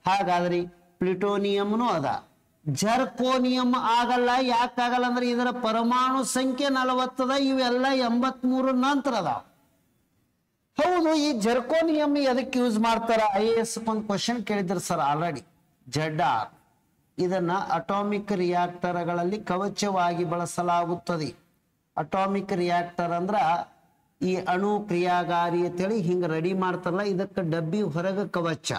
ಹಾಗಾದ್ರಿ ಪ್ಲುಟೋನಿಯಂನು ಅದ. ಜರ್ಕೋನಿಯಂ ಆಗಲ್ಲ. ಯಾಕಾಗಲ್ಲ ಅಂದ್ರೆ ಇದರ ಪರಮಾಣು ಸಂಖ್ಯೆ 40 ಅದ, ಇವೆಲ್ಲ 83 ನಂತರ ಅದ. ಹೌದು, ಈ ಜರ್ಕೋನಿಯಂ ಎದಕ್ಕೆ ಯೂಸ್ ಮಾಡ್ತಾರ? IAS ಒಂದು ಕ್ವಶನ್ ಕೇಳಿದ್ರು ಸರ್ ಆಲ್ರೆಡಿ. ZR ಇದನ್ನ ಅಟಾಮಿಕ್ ರಿಯಾಕ್ಟರ್ಗಳಲ್ಲಿ ಕವಚವಾಗಿ ಬಳಸಲಾಗುತ್ತದೆ. ಅಟಾಮಿಕ್ ರಿಯಾಕ್ಟರ್ ಅಂದ್ರ ಈ ಅಣು ಕ್ರಿಯಾಗಾರಿ ಅಂತೇಳಿ ಹಿಂಗ ರೆಡಿ ಮಾಡ್ತಾರಲ್ಲ, ಇದಕ್ಕೆ ಡಬ್ಬಿ ಹೊರಗ ಕವಚ.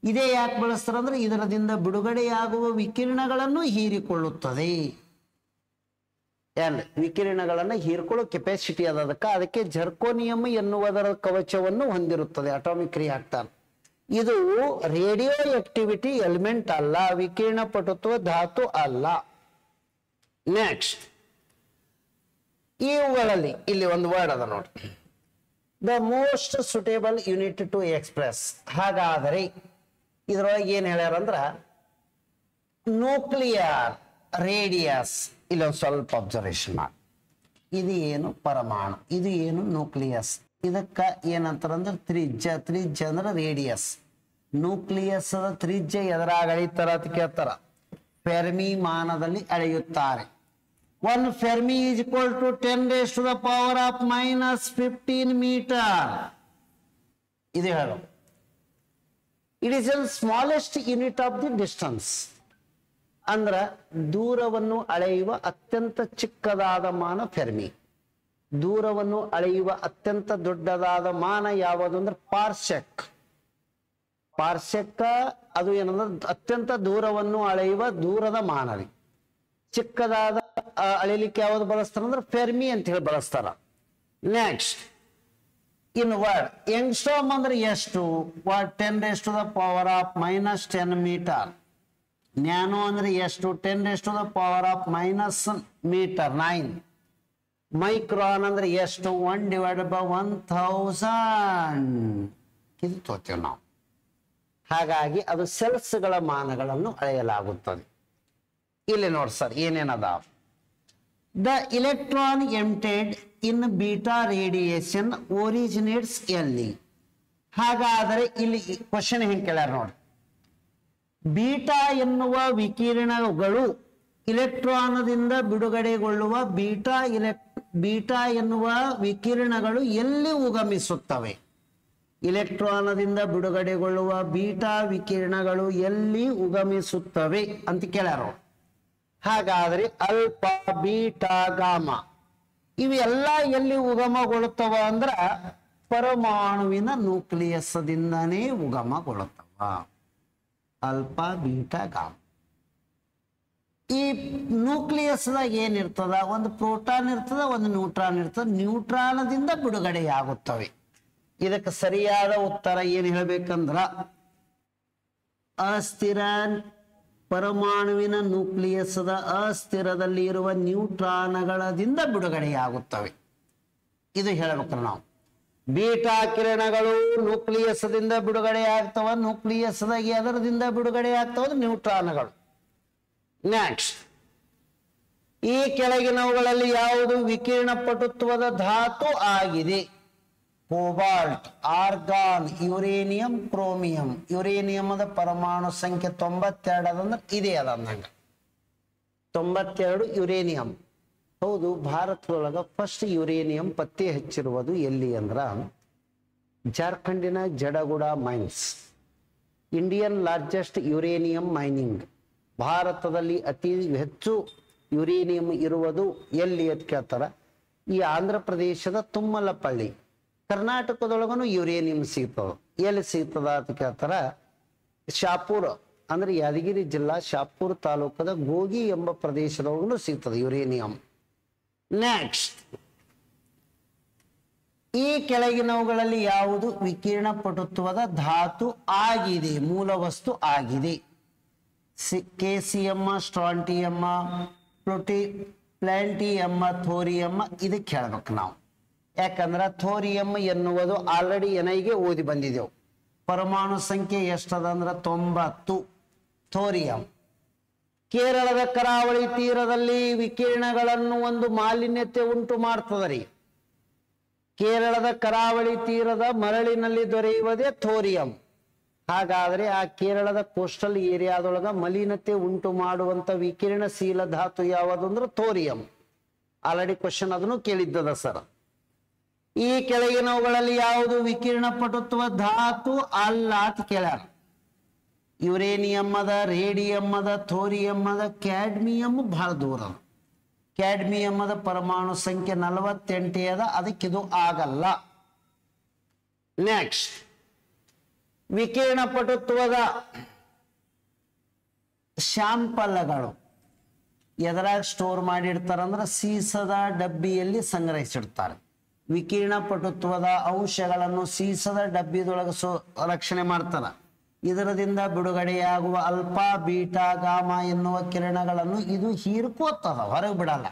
ಇದೇ ಯಾಕೆ ಬಳಸ್ತಾರ ಅಂದ್ರೆ ಇದರದಿಂದ ಬಿಡುಗಡೆಯಾಗುವ ವಿಕಿರಣಗಳನ್ನು ಹೀರಿಕೊಳ್ಳುತ್ತದೆ. ವಿಕಿರಣಗಳನ್ನು ಹೀರ್ಕೊಳ್ಳೋ ಕೆಪಾಸಿಟಿ ಅದ ಅದಕ್ಕೆ ಜರ್ಕೋನಿಯಂ ಎನ್ನುವುದರ ಕವಚವನ್ನು ಹೊಂದಿರುತ್ತದೆ ಅಟಾಮಿಕ್ ರಿಯಾಕ್ಟರ್. ಇದು ರೇಡಿಯೋ ಆಕ್ಟಿವಿಟಿ ಎಲಿಮೆಂಟ್ ಅಲ್ಲ, ವಿಕಿರಣ ಪಟುತ್ವ ಧಾತು ಅಲ್ಲ. ನೆಕ್ಸ್ಟ್, ಇವುಗಳಲ್ಲಿ ಇಲ್ಲಿ ಒಂದು ವರ್ಡ್ ಅದ ನೋಡಿ, the most suitable unit to express. ಹಾಗಾದರೆ ಇದ್ರೊಳಗೆ ಏನ್ ಹೇಳ್ಯಾರ ಅಂದ್ರ ನ್ಯೂಕ್ಲಿಯರ್ ರೇಡಿಯಸ್. ಇಲ್ಲೊಂದು ಸ್ವಲ್ಪ ಅಬ್ಸರ್ವೇಷನ್ ಮಾಡಿ. ಇದು ಏನು ಪರಮಾಣು, ಇದು ಏನು ನ್ಯೂಕ್ಲಿಯಸ್. ಇದಕ್ಕ ಏನಂತಾರಂದ್ರೆ ತ್ರಿಜ್ಯ ಅಂದ್ರೆ ರೇಡಿಯಸ್. ನ್ಯೂಕ್ಲಿಯಸ್ ತ್ರಿಜ್ಯ ಎದರಾಗ ಅಳಿತಾರ ಅಂತ ಕೇಳ್ತಾರ. ಫೆರ್ಮಿ ಮಾನದಲ್ಲಿ ಅಳೆಯುತ್ತಾರೆ. 1 fermi is equal to 10⁻⁻15 metre. ಇದು ಹೇಳು. It is the smallest unit of the distance. ಅಂದ್ರ ದೂರವನ್ನು ಅಳೆಯುವ ಅತ್ಯಂತ ಚಿಕ್ಕದಾದ ಮಾನ ಫೆರ್ಮಿ. ದೂರವನ್ನು ಅಳೆಯುವ ಅತ್ಯಂತ ದೊಡ್ಡದಾದ ಮಾನ ಯಾವುದು ಅಂದ್ರೆ ಪಾರ್ಸೆಕ್. ಪಾರ್ಸೆಕ್ ಅದು ಏನಂದ್ರೆ ಅತ್ಯಂತ ದೂರವನ್ನು ಅಳೆಯುವ ದೂರದ ಮಾನವಿ. ಚಿಕ್ಕದಾದ ಅಳಿಲಿಕ್ಕೆ ಯಾವ್ದು ಬಳಸ್ತಾರ ಅಂದ್ರೆ ಫೆರ್ಮಿ ಅಂತ ಹೇಳಿ ಬಳಸ್ತಾರ. ನೆಕ್ಸ್ಟ್, ಇನ್ ವರ್ಡ್ ಯಂಗ್ಸ್ಟ್ರಾಮ್ ಅಂದ್ರೆ ಎಷ್ಟು? 10⁻⁻10 ಮೀಟರ್. ನ್ಯಾನೋ ಅಂದ್ರೆ ಎಷ್ಟು? 10⁻⁻9 ಮೀಟರ್ 9. ಮೈಕ್ರಾನ್ ಅಂದ್ರೆ ಎಷ್ಟು? 1/1000. ಇದು ತೋತೀವಿ ನಾವು. ಹಾಗಾಗಿ ಅದು ಸೆಲ್ಸ್ಗಳ ಮಾನಗಳನ್ನು ಅಳೆಯಲಾಗುತ್ತದೆ. ಇಲ್ಲಿ ನೋಡಿ ಸರ್ ಏನೇನದ. The electron emitted in beta radiation originates ಎಲ್ಲಿ? ಹಾಗಾದರೆ ಇಲ್ಲಿ ಕ್ವಶನ್ ಹೆಂಗೆ ಕೇಳ್ಯಾರ ನೋಡಿ. ಬೀಟಾ ಎನ್ನುವ ವಿಕಿರಣಗಳು ಇಲೆಕ್ಟ್ರಾನದಿಂದ ಬಿಡುಗಡೆಗೊಳ್ಳುವ ಬೀಟಾ ಎನ್ನುವ ವಿಕಿರಣಗಳು ಎಲ್ಲಿ ಉಗಮಿಸುತ್ತವೆ? ಇಲೆಕ್ಟ್ರಾನದಿಂದ ಬಿಡುಗಡೆಗೊಳ್ಳುವ ಬೀಟಾ ವಿಕಿರಣಗಳು ಎಲ್ಲಿ ಉಗಮಿಸುತ್ತವೆ ಅಂತ ಕೇಳ್ಯಾರ. ಹಾಗಾದ್ರೆ ಅಲ್ಫಾ, ಬೀಟಾ, ಗಾಮಾ ಇವೆಲ್ಲ ಎಲ್ಲಿ ಉಗಮಗೊಳ್ಳುತ್ತವ ಅಂದ್ರ ಪರಮಾಣುವಿನ ನ್ಯೂಕ್ಲಿಯಸ್ದಿಂದನೇ ಉಗಮಗೊಳ್ಳುತ್ತವ. Alpha, beta, gamma. ಈ ನ್ಯೂಕ್ಲಿಯಸ್ದಾಗ ಏನಿರ್ತದ? ಒಂದು ಪ್ರೋಟಾನ್ ಇರ್ತದ, ಒಂದು ನ್ಯೂಟ್ರಾನ್ ಇರ್ತದ. ನ್ಯೂಟ್ರಾನದಿಂದ ಬಿಡುಗಡೆಯಾಗುತ್ತವೆ. ಇದಕ್ಕೆ ಸರಿಯಾದ ಉತ್ತರ ಏನ್ ಹೇಳ್ಬೇಕಂದ್ರ ಅಸ್ಥಿರ ಪರಮಾಣುವಿನ ನ್ಯೂಕ್ಲಿಯಸ್ದ ಅಸ್ಥಿರದಲ್ಲಿ ಇರುವ ನ್ಯೂಟ್ರಾನ್ಗಳದಿಂದ ಬಿಡುಗಡೆಯಾಗುತ್ತವೆ. ಇದು ಹೇಳ್ಬೇಕ್ರ ನಾವು. ಬೀಟಾ ಕಿರಣಗಳು ನ್ಯೂಕ್ಲಿಯಸ್ದಿಂದ ಬಿಡುಗಡೆ ಆಗ್ತವ. ನ್ಯೂಕ್ಲಿಯಸ್ದಾಗ ಎದರದಿಂದ ಬಿಡುಗಡೆ ಆಗ್ತವ? ನ್ಯೂಟ್ರಾನ್ಗಳು. ನೆಕ್ಸ್ಟ್, ಈ ಕೆಳಗಿನವುಗಳಲ್ಲಿ ಯಾವುದು ವಿಕಿರಣ ಪಟುತ್ವದ ಧಾತು ಆಗಿದೆ? Cobalt, argon, uranium, chromium. ಯುರೇನಿಯಮದ ಪರಮಾಣು ಸಂಖ್ಯೆ 92 ಅದಂದ್ರೆ ಇದೇ ಅದಂದಂಗ 92 ಯುರೇನಿಯಂ. ಹೌದು, ಭಾರತದೊಳಗ ಫಸ್ಟ್ ಯುರೇನಿಯಂ ಪತ್ತೆ ಹಚ್ಚಿರುವುದು ಎಲ್ಲಿ ಅಂದ್ರ ಜಾರ್ಖಂಡಿನ Jaduguda mines. Indian largest uranium mining. ಭಾರತದಲ್ಲಿ ಅತಿ ಹೆಚ್ಚು ಯುರೇನಿಯಂ ಇರುವುದು ಎಲ್ಲಿ ಅಂತ ಕೇಳ್ತಾರ. ಈ ಆಂಧ್ರ ಪ್ರದೇಶದ ತುಮ್ಮಲಪಳ್ಳಿ. ಕರ್ನಾಟಕದೊಳಗನು ಯುರೇನಿಯಂ ಸಿಗ್ತದ. ಎಲ್ಲಿ ಸಿಗ್ತದ ಅಂತ ಕೇಳ್ತಾರ. ಶಾಪುರ್ ಅಂದ್ರೆ ಯಾದಗಿರಿ ಜಿಲ್ಲಾ ಶಾಪುರ್ ತಾಲೂಕದ ಗೋಗಿ ಎಂಬ ಪ್ರದೇಶದೊಳಗನು ಸಿಗ್ತದೆ ಯುರೇನಿಯಂ. ನೆಕ್ಸ್ಟ್, ಈ ಕೆಳಗಿನವುಗಳಲ್ಲಿ ಯಾವುದು ವಿಕಿರಣ ಪಟುತ್ವದ ಧಾತು ಆಗಿದೆ, ಮೂಲ ವಸ್ತು ಆಗಿದೆ? ಕೇಸಿಯಮ್ಮ, ಸ್ಟ್ರಾಂಟಿಯಮ್ಮ, ಪ್ಲಾಂಟಿಯಮ್ಮ, ಥೋರಿಯಮ್ಮ. ಇದಕ್ಕೆ ಹೇಳ್ಬೇಕು ನಾವು. ಯಾಕಂದ್ರೆ ಥೋರಿಯಂ ಎನ್ನುವುದು ಆಲ್ರೆಡಿ ಎನೈಗೆ ಓದಿ ಬಂದಿದ್ದೆವು. ಪರಮಾಣು ಸಂಖ್ಯೆ ಎಷ್ಟದ ಅಂದ್ರೆ 90. ಥೋರಿಯಂ ಕೇರಳದ ಕರಾವಳಿ ತೀರದಲ್ಲಿ ವಿಕಿರಣಗಳನ್ನು ಒಂದು ಮಾಲಿನ್ಯತೆ ಉಂಟು ಮಾಡ್ತದರಿ. ಕೇರಳದ ಕರಾವಳಿ ತೀರದ ಮರಳಿನಲ್ಲಿ ದೊರೆಯುವುದೇ ಥೋರಿಯಂ. ಹಾಗಾದ್ರೆ ಆ ಕೇರಳದ ಕೋಸ್ಟಲ್ ಏರಿಯಾದೊಳಗ ಮಲಿನತೆ ಉಂಟು ಮಾಡುವಂತ ವಿಕಿರಣಶೀಲ ಧಾತು ಯಾವುದು ಅಂದ್ರೆ ಥೋರಿಯಂ. ಆಲ್ರೆಡಿ ಕ್ವಶನ್ ಅದನ್ನು ಕೇಳಿದ್ದದ ಸರ್. ಈ ಕೆಳಗಿನವುಗಳಲ್ಲಿ ಯಾವುದು ವಿಕಿರಣ ಪಟುತ್ವ ಧಾತು ಅಲ್ಲ ಅಂತ ಕೇಳ್ಯಾರ. ಯುರೇನಿಯಂ ಅದ, ರೇಡಿಯಂ ಅದ, ಥೋರಿಯಂ ಅದ, ಕ್ಯಾಡ್ಮಿಯಂ ಬಹಳ ದೂರ. ಕ್ಯಾಡ್ಮಿಯಂ ಅದ ಪರಮಾಣು ಸಂಖ್ಯೆ 48 ಅದ, ಅದಕ್ಕಿದು ಆಗಲ್ಲ. ನೆಕ್ಸ್ಟ್, ವಿಕಿರಣ ಪಟುತ್ವದ ಶಾಂಪಲ್ಗಳು ಎದರಾಗ ಸ್ಟೋರ್ ಮಾಡಿರ್ತಾರಂದ್ರೆ ಸೀಸದ ಡಬ್ಬಿಯಲ್ಲಿ ಸಂಗ್ರಹಿಸಿಡ್ತಾರೆ. ವಿಕಿರಣ ಪಟುತ್ವದ ಅಂಶಗಳನ್ನು ಸೀಸದ ಡಬ್ಬಿದೊಳಗೆ ರಕ್ಷಣೆ ಮಾಡ್ತಾರ. ಇದರದಿಂದ ಬಿಡುಗಡೆಯಾಗುವ ಅಲ್ಫಾ, ಬೀಟಾ, ಗಾಮಾ ಎನ್ನುವ ಕಿರಣಗಳನ್ನು ಇದು ಹೀರ್ಕೋತದ, ಹೊರಗೆ ಬಿಡಲ್ಲ.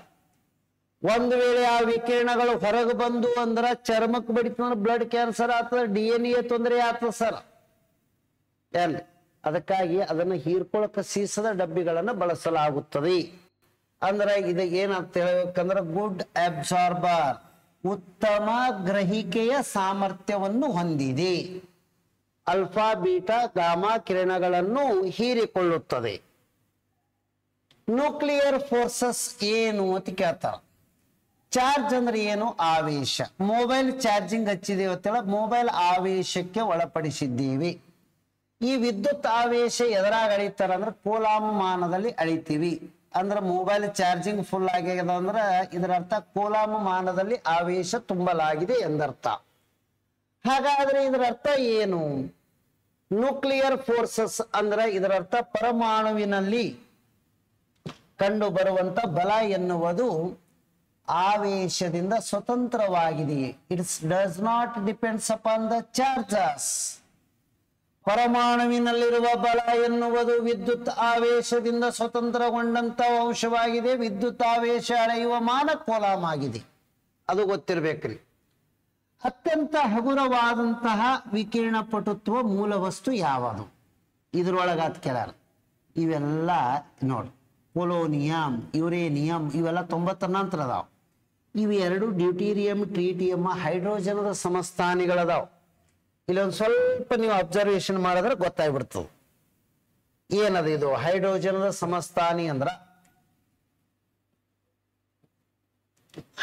ಒಂದು ವೇಳೆ ಆ ವಿಕಿರಣಗಳು ಹೊರಗೆ ಬಂದು ಅಂದ್ರ ಚರ್ಮಕ್ಕೆ ಬಡಿತಂದ್ರೆ ಬ್ಲಡ್ ಕ್ಯಾನ್ಸರ್ ಆಗ್ತದೆ, DNA ತೊಂದರೆ ಆಗ್ತದೆ ಸರ್. ಅದಕ್ಕಾಗಿ ಅದನ್ನು ಹೀರ್ಕೊಳಕ ಸೀಸದ ಡಬ್ಬಿಗಳನ್ನು ಬಳಸಲಾಗುತ್ತದೆ. ಅಂದ್ರೆ ಇದು ಏನಂತ ಹೇಳ್ಬೇಕಂದ್ರೆ ಗುಡ್ ಅಬ್ಸಾರ್ಬರ್, ಉತ್ತಮ ಗ್ರಹಿಕೆಯ ಸಾಮರ್ಥ್ಯವನ್ನು ಹೊಂದಿದೆ. ಅಲ್ಫಾ, ಬೀಟಾ, ಗಾಮಾ ಕಿರಣಗಳನ್ನು ಹೀರಿಕೊಳ್ಳುತ್ತದೆ. ನ್ಯೂಕ್ಲಿಯರ್ ಫೋರ್ಸಸ್ ಏನು ಅಂತ ಕೇಳ್ತಾರ. ಚಾರ್ಜ್ ಅಂದ್ರೆ ಏನು? ಆವೇಶ. ಮೊಬೈಲ್ ಚಾರ್ಜಿಂಗ್ ಹಚ್ಚಿದೇವೆ ಅಂತೇಳ ಮೊಬೈಲ್ ಆವೇಶಕ್ಕೆ ಒಳಪಡಿಸಿದ್ದೀವಿ. ಈ ವಿದ್ಯುತ್ ಆವೇಶ ಎದರಾಗ ಅಳಿತಾರ ಅಂದ್ರೆ ಕೂಲಾಂಬ್ ಮಾನದಲ್ಲಿ ಅಳಿತೀವಿ. ಅಂದ್ರೆ ಮೊಬೈಲ್ ಚಾರ್ಜಿಂಗ್ ಫುಲ್ ಆಗ್ಯದ ಅಂದ್ರೆ ಇದರ ಅರ್ಥ ಕೂಲಾಂಬ್ ಮಾನದಲ್ಲಿ ಆವೇಶ ತುಂಬಲಾಗಿದೆ ಎಂದರ್ಥ. ಹಾಗಾದ್ರೆ ಇದರ ಅರ್ಥ ಏನು? ನ್ಯೂಕ್ಲಿಯರ್ ಫೋರ್ಸಸ್ ಅಂದ್ರೆ ಇದರ ಅರ್ಥ ಪರಮಾಣುವಿನಲ್ಲಿ ಕಂಡು ಬರುವಂತ ಬಲ ಎನ್ನುವುದು ಆವೇಶದಿಂದ ಸ್ವತಂತ್ರವಾಗಿದೆ. It's does not depends upon the charges. ಪರಮಾಣುವಿನಲ್ಲಿರುವ ಬಲ ಎನ್ನುವುದು ವಿದ್ಯುತ್ ಆವೇಶದಿಂದ ಸ್ವತಂತ್ರಗೊಂಡಂತ ಅಂಶವಾಗಿದೆ. ವಿದ್ಯುತ್ ಆವೇಶ ಅಳೆಯುವ ಮಾನ ಕೂಲಾಂಬ್ ಆಗಿದೆ, ಅದು ಗೊತ್ತಿರ್ಬೇಕ್ರಿ. ಅತ್ಯಂತ ಹಗುರವಾದಂತಹ ವಿಕಿರಣ ಪಟುತ್ವ ಮೂಲ ವಸ್ತು ಯಾವುದು? ಇದ್ರೊಳಗಾದ ಕೆಳಾರ ಇವೆಲ್ಲ ನೋಡಿ, ಪೊಲೋನಿಯಂ, ಯುರೇನಿಯಂ ಇವೆಲ್ಲ 90 ನಂತರ ಅದಾವ. ಇವು ಎರಡು ಡ್ಯೂಟೀರಿಯಂ, ಟ್ರೀಟಿಯಂ, ಹೈಡ್ರೋಜನದ ಸಮಸ್ಥಾನಿಗಳದಾವ. ಇಲ್ಲೊಂದು ಸ್ವಲ್ಪ ನೀವು ಅಬ್ಸರ್ವೇಷನ್ ಮಾಡಿದ್ರೆ ಗೊತ್ತಾಗ್ಬಿಡ್ತದೆ ಏನದ ಇದು. ಹೈಡ್ರೋಜನದ ಸಮಸ್ಥಾನಿ ಅಂದ್ರ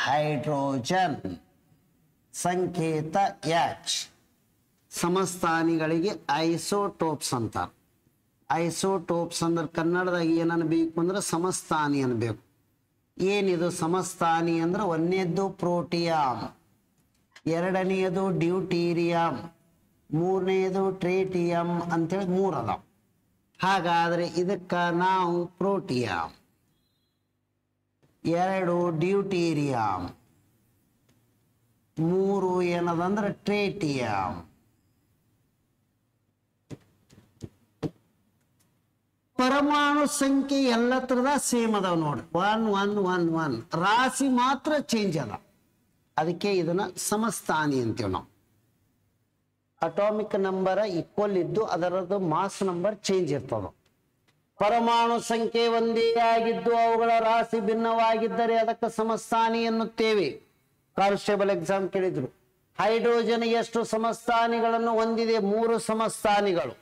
ಹೈಡ್ರೋಜನ್ ಸಂಕೇತ H, ಸಮಸ್ಥಾನಿಗಳಿಗೆ ಐಸೋಟೋಪ್ಸ್ ಅಂತಾರೆ. ಐಸೋಟೋಪ್ಸ್ ಅಂದ್ರೆ ಕನ್ನಡದಾಗ ಏನ್ ಅನ್ಬೇಕು ಅಂದ್ರೆ ಸಮಸ್ಥಾನಿ ಅನ್ಬೇಕು. ಏನಿದು ಸಮಸ್ಥಾನಿ ಅಂದ್ರೆ ಒಂದನೇದ್ದು ಪ್ರೋಟಿಯಂ, ಎರಡನೆಯದು ಡ್ಯೂಟೀರಿಯಂ, ಮೂರನೆಯದು ಟ್ರೇಟಿಯಂ ಅಂತೇಳಿ 3 ಅದಾವ. ಹಾಗಾದ್ರೆ ಇದಕ್ಕ ನಾವು ಪ್ರೋಟಿಯಂ, 2 ಡ್ಯೂಟೀರಿಯಂ, 3 ಏನದಂದ್ರೆ ಟ್ರೇಟಿಯಂ. ಪರಮಾಣು ಸಂಖ್ಯೆ ಎಲ್ಲ ತರದ ಸೇಮ್ ಅದಾವ ನೋಡಿ, 1 1 1 1. ರಾಶಿ ಮಾತ್ರ ಚೇಂಜ್ ಅದ, ಅದಕ್ಕೆ ಇದನ್ನ ಸಮಸ್ಥಾನಿ ಅಂತೀವಿ ನಾವು. ಅಟಾಮಿಕ್ ನಂಬರ್ ಈಕ್ವಲ್ ಇದ್ದು ಅದರದ್ದು ಮಾಸ್ ನಂಬರ್ ಚೇಂಜ್ ಇರ್ತದ. ಪರಮಾಣು ಸಂಖ್ಯೆ ಒಂದೇ ಆಗಿದ್ದು ಅವುಗಳ ರಾಶಿ ಭಿನ್ನವಾಗಿದ್ದರೆ ಅದಕ್ಕೆ ಸಮಸ್ಥಾನಿ ಎನ್ನುತ್ತೇವೆ. ಕಾನ್ಸ್ಟೇಬಲ್ ಎಕ್ಸಾಮ್ ಕೇಳಿದ್ರು. ಹೈಡ್ರೋಜನ್ ಎಷ್ಟು ಸಮಸ್ಥಾನಿಗಳನ್ನು ಹೊಂದಿದೆ? 3 ಸಮಸ್ಥಾನಿಗಳು.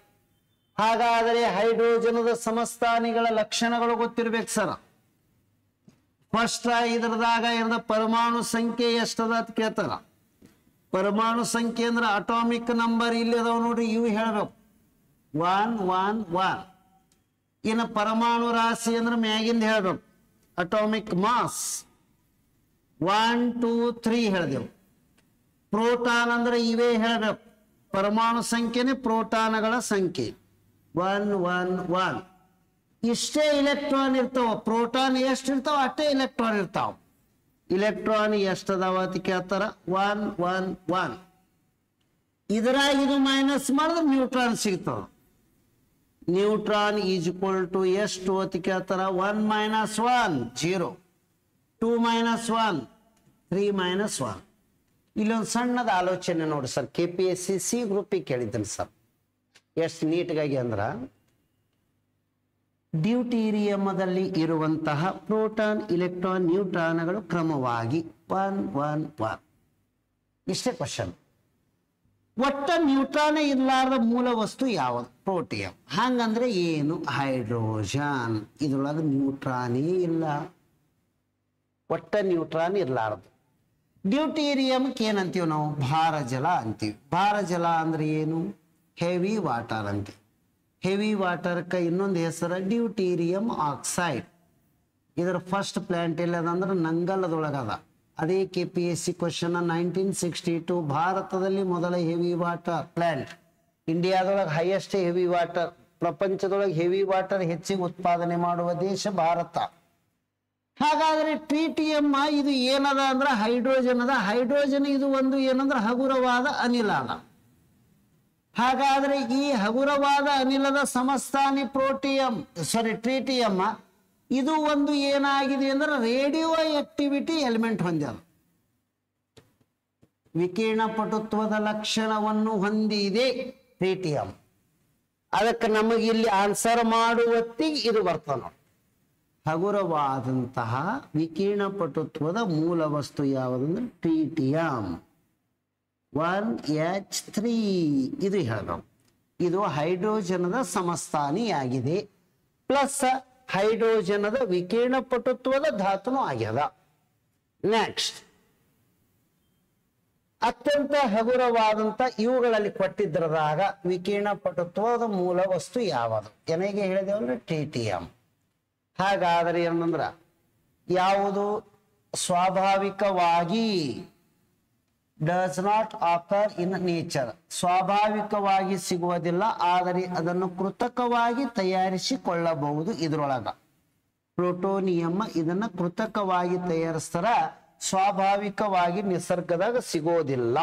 ಹಾಗಾದರೆ ಹೈಡ್ರೋಜನದ ಸಮಸ್ಥಾನಿಗಳ ಲಕ್ಷಣಗಳು ಗೊತ್ತಿರ್ಬೇಕು ಸರ್. ಫಸ್ಟ್ ಇದ್ರದಾಗ ಇರದ ಪರಮಾಣು ಸಂಖ್ಯೆ ಎಷ್ಟದ ಅಂತ ಕೇಳ್ತಾರ. ಪರಮಾಣು ಸಂಖ್ಯೆ ಅಂದ್ರೆ ಅಟಾಮಿಕ್ ನಂಬರ್ ಇಲ್ಲಿ ಅದಾವ ನೋಡ್ರಿ, ಇವು ಹೇಳ್ಬೇಕು 1 1 1. ಇನ್ನು ಪರಮಾಣು ರಾಶಿ ಅಂದ್ರೆ ಮ್ಯಾಗಿಂದ ಹೇಳ್ಬೇಕು. Atomic mass 1 2 3 ಹೇಳ್ದೆವು. ಪ್ರೋಟಾನ್ ಅಂದ್ರೆ ಇವೇ ಹೇಳ್ಬೇಕು. ಪರಮಾಣು ಸಂಖ್ಯೆನೆ ಪ್ರೋಟಾನ್ಗಳ ಸಂಖ್ಯೆ 1 1 1. ಇಷ್ಟೇ ಇಲೆಕ್ಟ್ರಾನ್ ಇರ್ತಾವ. ಪ್ರೋಟಾನ್ ಎಷ್ಟು ಇರ್ತಾವ ಅಷ್ಟೇ ಇಲೆಕ್ಟ್ರಾನ್ ಇರ್ತಾವ. ಇಲೆಕ್ಟ್ರಾನ್ ಎಷ್ಟದಾವ ಅಂತ ಕೇಳ್ತಾರ, 1 1 1. ಇದರಾಗ ಇದು ಮೈನಸ್ ಮಾಡಿದ್ರೆ ನ್ಯೂಟ್ರಾನ್ ಸಿಗ್ತಾವ. ನ್ಯೂಟ್ರಾನ್ ಈಸ್ ಈಕ್ವಲ್ ಟು ಎಷ್ಟು ಅಂತ ಕೇಳ್ತಾರ, 1 - 1 0, 2 - 1 3 - 1. ಇಲ್ಲೊಂದು ಸಣ್ಣದ ಆಲೋಚನೆ ನೋಡಿ ಸರ್. KPSC ಗ್ರೂಪಿಗೆ ಕೇಳಿದ್ದೇನೆ ಸರ್, ಎಷ್ಟು ನೀಟ್ಗಾಗಿ ಅಂದ್ರ ಡ್ಯೂಟೀರಿಯಮದಲ್ಲಿ ಇರುವಂತಹ ಪ್ರೋಟಾನ್, ಇಲೆಕ್ಟ್ರಾನ್, ನ್ಯೂಟ್ರಾನ್ಗಳು ಕ್ರಮವಾಗಿ 1 1 1. ಇಷ್ಟೇ ಕ್ವಶನ್. ಒಟ್ಟ ನ್ಯೂಟ್ರಾನ್ ಇರ್ಲಾರ್ದ ಮೂಲ ವಸ್ತು ಯಾವುದು? ಪ್ರೋಟಿಯಂ. ಹಂಗಂದ್ರೆ ಏನು? ಹೈಡ್ರೋಜನ್. ಇದ್ರೊಳಗೆ ನ್ಯೂಟ್ರಾನೇ ಇಲ್ಲ, ಒಟ್ಟ ನ್ಯೂಟ್ರಾನ್ ಇರ್ಲಾರ್ದು. ಡ್ಯೂಟೀರಿಯಂಗೆ ಏನಂತೀವಿ ನಾವು? ಭಾರಜಲ ಅಂತೀವಿ. ಭಾರಜಲ ಅಂದ್ರೆ ಏನು? ಹೆವಿ ವಾಟರ್ ಅಂತೀವಿ. ಹೆವಿ ವಾಟರ್ಕ್ಕೆ ಇನ್ನೊಂದು ಹೆಸರು ಡ್ಯೂಟೀರಿಯಂ ಆಕ್ಸೈಡ್. ಇದರ ಫಸ್ಟ್ ಪ್ಲಾಂಟ್ ಎಲ್ಲದಂದ್ರೆ ನಂಗಲದೊಳಗದ. ಅದೇ KPSC ಕ್ವಶನ್ 1962 ಭಾರತದಲ್ಲಿ ಮೊದಲ ಹೆವಿ ವಾಟರ್ ಪ್ಲಾಂಟ್. ಇಂಡಿಯಾದೊಳಗೆ ಹೈಯೆಸ್ಟ್ ಹೆವಿ ವಾಟರ್, ಪ್ರಪಂಚದೊಳಗೆ ಹೆವಿ ವಾಟರ್ ಹೆಚ್ಚಿಗೆ ಉತ್ಪಾದನೆ ಮಾಡುವ ದೇಶ ಭಾರತ. ಹಾಗಾದ್ರೆ ಟ್ರೀಟಿಯಂ ಇದು ಏನದ ಅಂದ್ರೆ ಹೈಡ್ರೋಜನ್ ಅದ. ಹೈಡ್ರೋಜನ್ ಇದು ಒಂದು ಏನಂದ್ರೆ ಹಗುರವಾದ ಅನಿಲ ಅದ. ಹಾಗಾದ್ರೆ ಈ ಹಗುರವಾದ ಅನಿಲದ ಸಮಸ್ಥಾನಿ ಟ್ರೀಟಿಯಂ ಇದು ಒಂದು ಏನಾಗಿದೆ ಅಂದ್ರೆ ರೇಡಿಯೋ ಆಕ್ಟಿವಿಟಿ ಎಲಿಮೆಂಟ್ ಹೊಂದ್ಯದ, ವಿಕಿರಣ ಪಟುತ್ವದ ಲಕ್ಷಣವನ್ನು ಹೊಂದಿದೆ ಟ್ರೀಟಿಯಂ. ಅದಕ್ಕೆ ನಮಗೆ ಇಲ್ಲಿ ಆನ್ಸರ್ ಮಾಡುವತ್ತಿಗೆ ಇದು ಬರ್ತದೆ ನೋಡಿ. ಹಗುರವಾದಂತಹ ವಿಕಿರಣ ಪಟುತ್ವದ ಮೂಲ ವಸ್ತು ಯಾವುದಂದ್ರೆ ಟ್ರೀಟಿಯಂ 1H3. ಇದು ಹೇಳಬೇಕು. ಇದು ಹೈಡ್ರೋಜನದ ಸಮಸ್ಥಾನಿಯಾಗಿದೆ, ಪ್ಲಸ್ ಹೈಡ್ರೋಜನದ ವಿಕಿರಣ ಪಟುತ್ವದ ಧಾತುನು ಆಗ್ಯದ. ನೆಕ್ಸ್ಟ್, ಅತ್ಯಂತ ಹಗುರವಾದಂತ ಇವುಗಳಲ್ಲಿ ಕೊಟ್ಟಿದ್ರದಾಗ ವಿಕಿರಣ ಪಟುತ್ವದ ಮೂಲ ವಸ್ತು ಯಾವುದು? ನನಗೆ ಹೇಳಿದೆವು ಅಂದ್ರೆ ಟ್ರೀಟಿಯಂ. ಹಾಗಾದರೆ ಏನಂದ್ರ ಯಾವುದು ಸ್ವಾಭಾವಿಕವಾಗಿ ಡಸ್ ನಾಟ್ ಆಕರ್ ಇನ್ ನೇಚರ್, ಸ್ವಾಭಾವಿಕವಾಗಿ ಸಿಗುವುದಿಲ್ಲ, ಆದರೆ ಅದನ್ನು ಕೃತಕವಾಗಿ ತಯಾರಿಸಿಕೊಳ್ಳಬಹುದು. ಇದರೊಳಗ ಪ್ಲೂಟೋನಿಯಂ ಇದನ್ನ ಕೃತಕವಾಗಿ ತಯಾರಿಸ್ತಾರ, ಸ್ವಾಭಾವಿಕವಾಗಿ ನಿಸರ್ಗದಾಗ ಸಿಗೋದಿಲ್ಲ.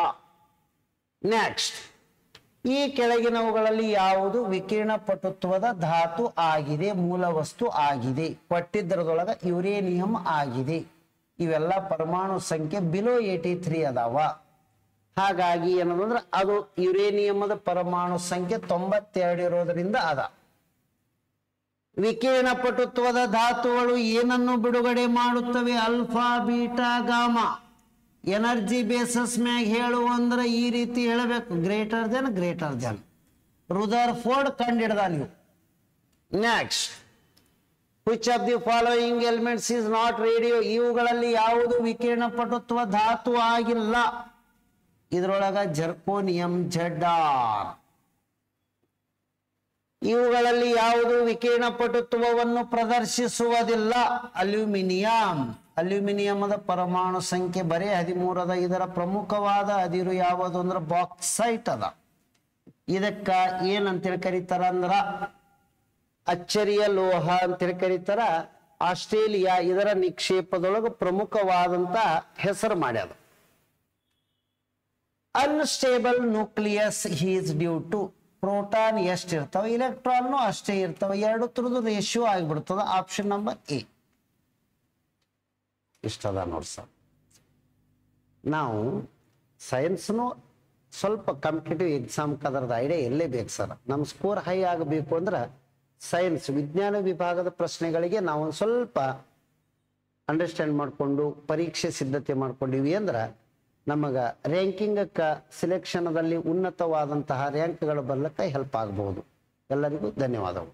ನೆಕ್ಸ್ಟ್, ಈ ಕೆಳಗಿನವುಗಳಲ್ಲಿ ಯಾವುದು ವಿಕಿರಣ ಪಟುತ್ವದ ಧಾತು ಆಗಿದೆ, ಮೂಲ ವಸ್ತು ಆಗಿದೆ? ಕೊಟ್ಟಿದ್ದರದೊಳಗ ಯುರೇನಿಯಂ ಆಗಿದೆ. ಇವೆಲ್ಲ ಪರಮಾಣು ಸಂಖ್ಯೆ ಬಿಲೋ 83 ಅದಾವ. ಹಾಗಾಗಿ ಏನಂದ್ರೆ ಅದು ಯುರೇನಿಯಂದ ಪರಮಾಣು ಸಂಖ್ಯೆ 92 ಇರೋದ್ರಿಂದ ಅದ. ವಿಕಿರಣ ಪಟುತ್ವದ ಧಾತುಗಳು ಏನನ್ನು ಬಿಡುಗಡೆ ಮಾಡುತ್ತವೆ? Alpha, beta, gamma. Energy basis ಮ್ಯಾಗ ಹೇಳು ಅಂದ್ರೆ ಈ ರೀತಿ ಹೇಳಬೇಕು, ಗ್ರೇಟರ್ ದೆನ್. ರುದರ್ಫೋರ್ಡ್ ಕಂಡಿಡ್ದ ನೀವು. Next, which of the following elements is not radio? ಇವುಗಳಲ್ಲಿ ಯಾವುದು ವಿಕಿರಣ ಪಟುತ್ವ ಧಾತು ಆಗಿಲ್ಲ? ಇದರೊಳಗ ಜರ್ಕೋನಿಯಂ ZR. ಇವುಗಳಲ್ಲಿ ಯಾವುದು ವಿಕಿರಣ ಪಟುತ್ವವನ್ನು ಪ್ರದರ್ಶಿಸುವುದಿಲ್ಲ? ಅಲ್ಯೂಮಿನಿಯಂ. ಅಲ್ಯೂಮಿನಿಯಂದ ಪರಮಾಣು ಸಂಖ್ಯೆ ಬರೀ 13 ಅದ. ಇದರ ಪ್ರಮುಖವಾದ ಅದಿರು ಯಾವುದು ಅಂದ್ರೆ ಬಾಕ್ಸೈಟ್ ಅದ. ಇದಕ್ಕ ಏನಂತೇಳಿ ಕರೀತಾರ ಅಂದ್ರ ಅಚ್ಚರಿಯ ಲೋಹ ಅಂತೇಳಿ ಕರೀತಾರ. ಆಸ್ಟ್ರೇಲಿಯಾ ಇದರ ನಿಕ್ಷೇಪದೊಳಗೆ ಪ್ರಮುಖವಾದಂತ ಹೆಸರು ಮಾಡ್ಯದ. Unstable nucleus is due to proton ಎಷ್ಟು ಇರ್ತಾವ, ಇಲೆಕ್ಟ್ರಾನ್ ಅಷ್ಟೇ ಇರ್ತಾವ, ಎರಡು ತರದ್ದು ರೇಷಿಯೋ ಆಗಿಬಿಡ್ತದ. ಆಪ್ಷನ್ ನಂಬರ್ ಎ ಇಷ್ಟದ ನೋಡಿ ಸರ್. ನಾವು ಸೈನ್ಸ್ನು ಸ್ವಲ್ಪ ಕಾಂಪಿಟೇಟಿವ್ ಎಕ್ಸಾಮ್ಗೆ ಅದರದ ಐಡಿಯಾ ಎಲ್ಲೇ ಬೇಕು ಸರ್. ನಮ್ಮ ಸ್ಕೋರ್ ಹೈ ಆಗಬೇಕು ಅಂದ್ರೆ ಸೈನ್ಸ್ ವಿಜ್ಞಾನ ವಿಭಾಗದ ಪ್ರಶ್ನೆಗಳಿಗೆ ನಾವು ಒಂದು ಸ್ವಲ್ಪ ಅಂಡರ್ಸ್ಟ್ಯಾಂಡ್ ಮಾಡಿಕೊಂಡು ಪರೀಕ್ಷೆ ಸಿದ್ಧತೆ ಮಾಡ್ಕೊಂಡಿವಿ ಅಂದ್ರೆ ನಮಗೆ ರ್ಯಾಂಕಿಂಗಕ್ಕೆ ಸಿಲೆಕ್ಷನ್ದಲ್ಲಿ ಉನ್ನತವಾದಂತಹ ರ್ಯಾಂಕ್ಗಳು ಬರ್ಲಿಕ್ಕೆ ಹೆಲ್ಪ್ ಆಗಬಹುದು. ಎಲ್ಲರಿಗೂ ಧನ್ಯವಾದಗಳು.